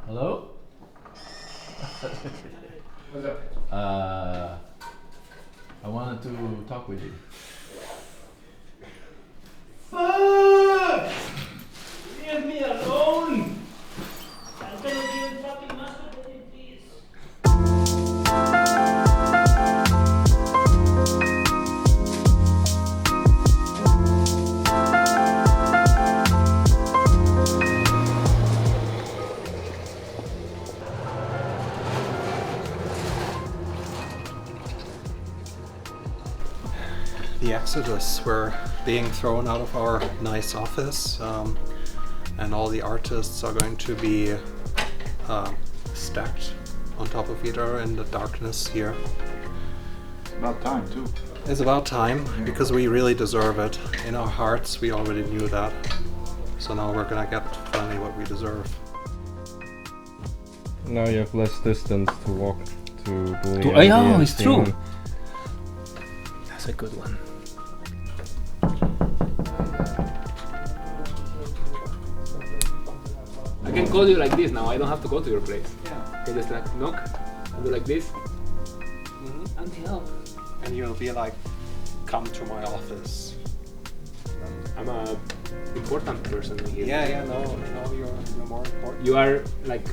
Hello? What's up? I wanted to talk with you. Fuck! Leave me alone! I'm gonna be in fucking masturbate, please. The Exodus, we're being thrown out of our nice office, and all the artists are going to be stacked on top of each other in the darkness here. About time too. It's about time, because we really deserve it. In our hearts, we already knew that. So now we're gonna get finally what we deserve. Now you have less distance to walk to bully. Yeah, it's true. That's a good one. I can call you like this now, I don't have to go to your place. Yeah. I can just like knock and do like this. Until. And you'll be like, come to my office. I'm a important person here. Yeah, no, you're more important. You are like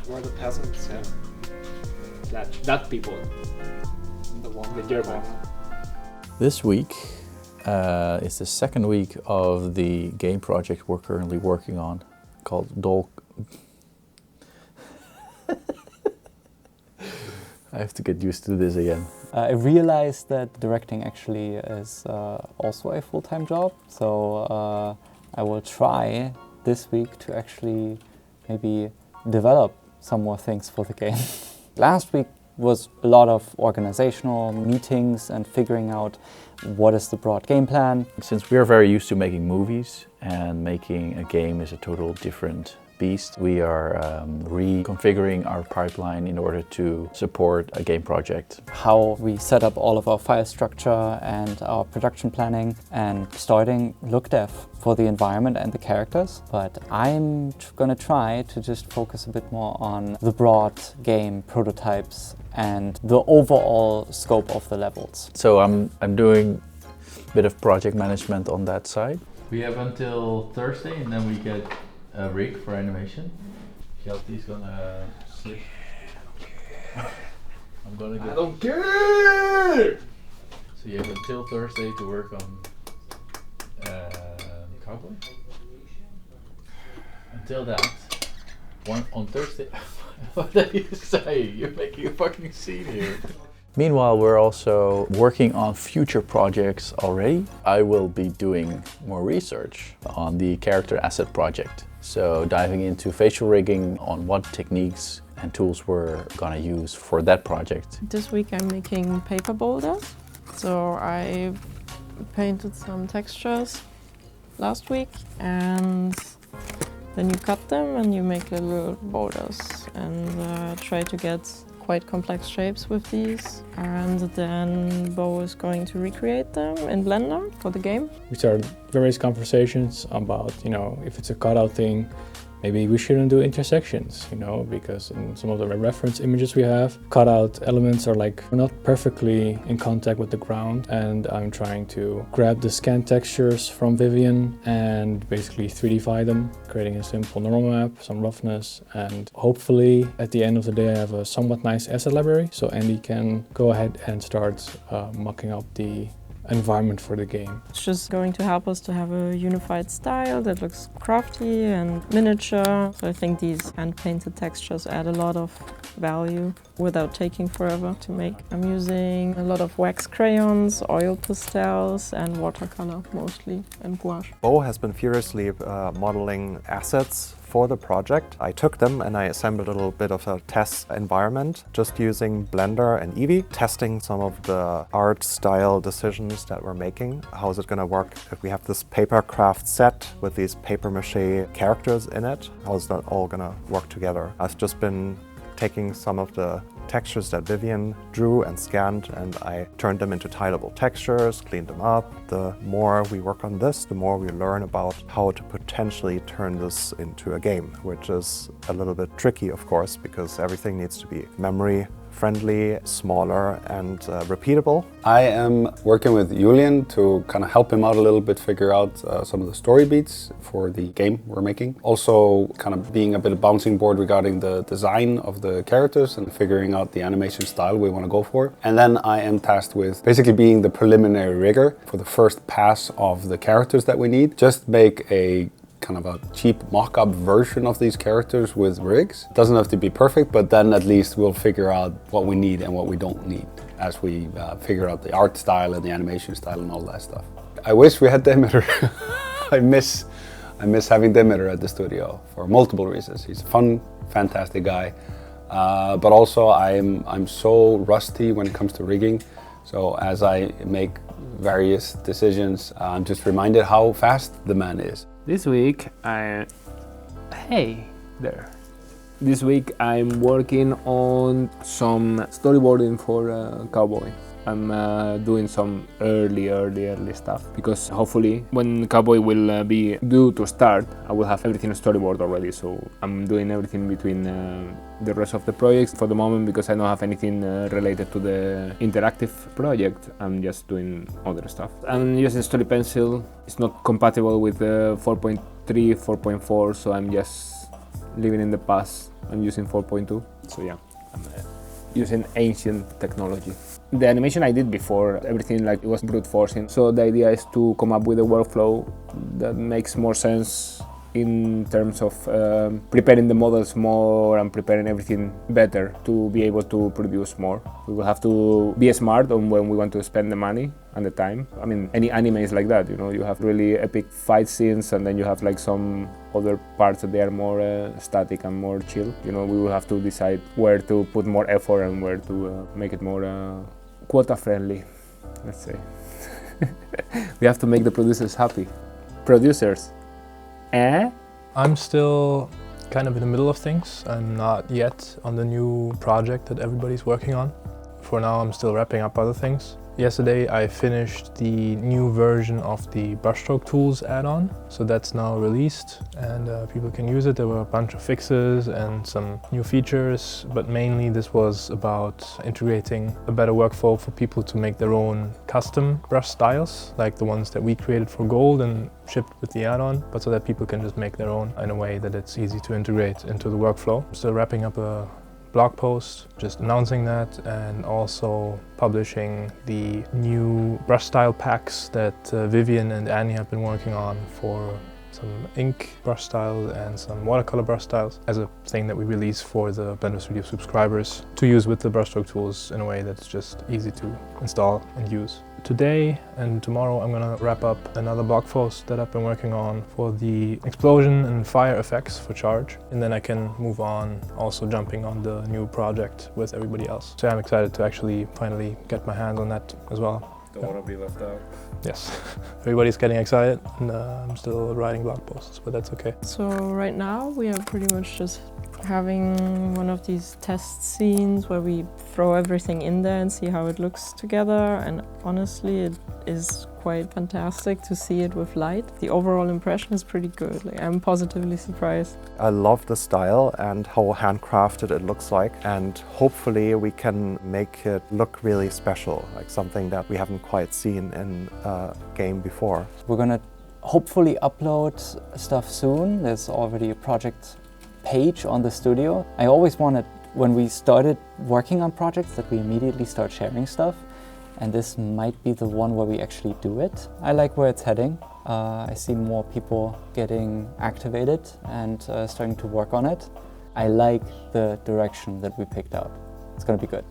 We're the peasants, yeah. that people. The German. This week is the second week of the game project we're currently working on called I have to get used to this again. I realized that directing actually is also a full-time job, so I will try this week to actually maybe develop some more things for the game. Last week was a lot of organizational meetings and figuring out what is the broad game plan. Since we're very used to making movies and making a game is a total different beast, we are reconfiguring our pipeline in order to support a game project. How we set up all of our file structure and our production planning and starting look dev for the environment and the characters. But I'm gonna try to just focus a bit more on the broad game prototypes and the overall scope of the levels. So I'm doing a bit of project management on that side. We have until Thursday and then we get a rig for animation. Shelty's gonna sleep. I'm gonna get. I don't care! So you have until Thursday to work on Cowboy. Until that, on Thursday. What are you saying? You're making a fucking scene here. Meanwhile, we're also working on future projects already. I will be doing more research on the character asset project. So diving into facial rigging on what techniques and tools we're gonna use for that project. This week I'm making paper boulders. So I painted some textures last week and then you cut them and you make little boulders and try to get quite complex shapes with these, and then Bo is going to recreate them in Blender for the game. We started various conversations about, if it's a cutout thing, maybe we shouldn't do intersections, because in some of the reference images we have, cutout elements are like not perfectly in contact with the ground, and I'm trying to grab the scan textures from Vivian and basically 3D-fy them, creating a simple normal map, some roughness, and hopefully at the end of the day I have a somewhat nice asset library, so Andy can go ahead and start mocking up the environment for the game. It's just going to help us to have a unified style that looks crafty and miniature. So I think these hand-painted textures add a lot of value without taking forever to make. I'm using a lot of wax crayons, oil pastels and watercolor mostly, and gouache. Bo has been furiously modeling assets for the project. I took them and I assembled a little bit of a test environment just using Blender and Eevee, testing some of the art style decisions that we're making. How is it going to work if we have this paper craft set with these paper mache characters in it? How is that all going to work together? I've just been taking some of the textures that Vivian drew and scanned, and I turned them into tileable textures, cleaned them up. The more we work on this, the more we learn about how to potentially turn this into a game, which is a little bit tricky, of course, because everything needs to be memory friendly, smaller, and repeatable. I am working with Julian to kind of help him out a little bit, figure out some of the story beats for the game we're making. Also kind of being a bit of bouncing board regarding the design of the characters and figuring out the animation style we want to go for. And then I am tasked with basically being the preliminary rigger for the first pass of the characters that we need. Just make a kind of a cheap mock-up version of these characters with rigs. It doesn't have to be perfect, but then at least we'll figure out what we need and what we don't need as we figure out the art style and the animation style and all that stuff. I wish we had Demeter. I miss having Demeter at the studio for multiple reasons. He's a fun, fantastic guy, but also I'm so rusty when it comes to rigging. So as I make various decisions, I'm just reminded how fast the man is. This week, hey there. This week I'm working on some storyboarding for Cowboy. I'm doing some early stuff because hopefully when Cowboy will be due to start, I will have everything storyboard already. So I'm doing everything between the rest of the projects for the moment because I don't have anything related to the interactive project. I'm just doing other stuff. I'm using Story Pencil. It's not compatible with 4.3, 4.4, so I'm just living in the past. I'm using 4.2. So yeah, I'm using ancient technology. The animation I did before, everything like it was brute forcing. So the idea is to come up with a workflow that makes more sense in terms of preparing the models more and preparing everything better to be able to produce more. We will have to be smart on when we want to spend the money and the time. I mean, any anime is like that, you know, you have really epic fight scenes and then you have like some other parts that they are more static and more chill. You know, we will have to decide where to put more effort and where to make it more quota friendly, let's say. We have to make the producers happy. Producers. I'm still kind of in the middle of things. I'm not yet on the new project that everybody's working on. For now, I'm still wrapping up other things. Yesterday, I finished the new version of the brushstroke tools add-on. So that's now released and people can use it. There were a bunch of fixes and some new features, but mainly this was about integrating a better workflow for people to make their own custom brush styles, like the ones that we created for Gold and shipped with the add-on, but so that people can just make their own in a way that it's easy to integrate into the workflow. I'm still wrapping up a blog post, just announcing that and also publishing the new brush style packs that Vivian and Annie have been working on for some ink brush styles and some watercolor brush styles as a thing that we release for the Blender Studio subscribers to use with the brushstroke tools in a way that's just easy to install and use. Today and tomorrow I'm gonna wrap up another blog post that I've been working on for the explosion and fire effects for Charge, and then I can move on also jumping on the new project with everybody else. So I'm excited to actually finally get my hands on that as well. Don't want to be left out. Yes, everybody's getting excited and I'm still writing blog posts, but that's okay. So right now we are pretty much just having one of these test scenes where we throw everything in there and see how it looks together, and honestly it is quite fantastic to see it with light. The overall impression is pretty good. Like, I'm positively surprised. I love the style and how handcrafted it looks like, and hopefully we can make it look really special, like something that we haven't quite seen in a game before. We're gonna hopefully upload stuff soon. There's already a project page on the studio. I always wanted, when we started working on projects, that we immediately start sharing stuff, and this might be the one where we actually do it. I like where it's heading. I see more people getting activated and starting to work on it. I like the direction that we picked out. It's gonna be good.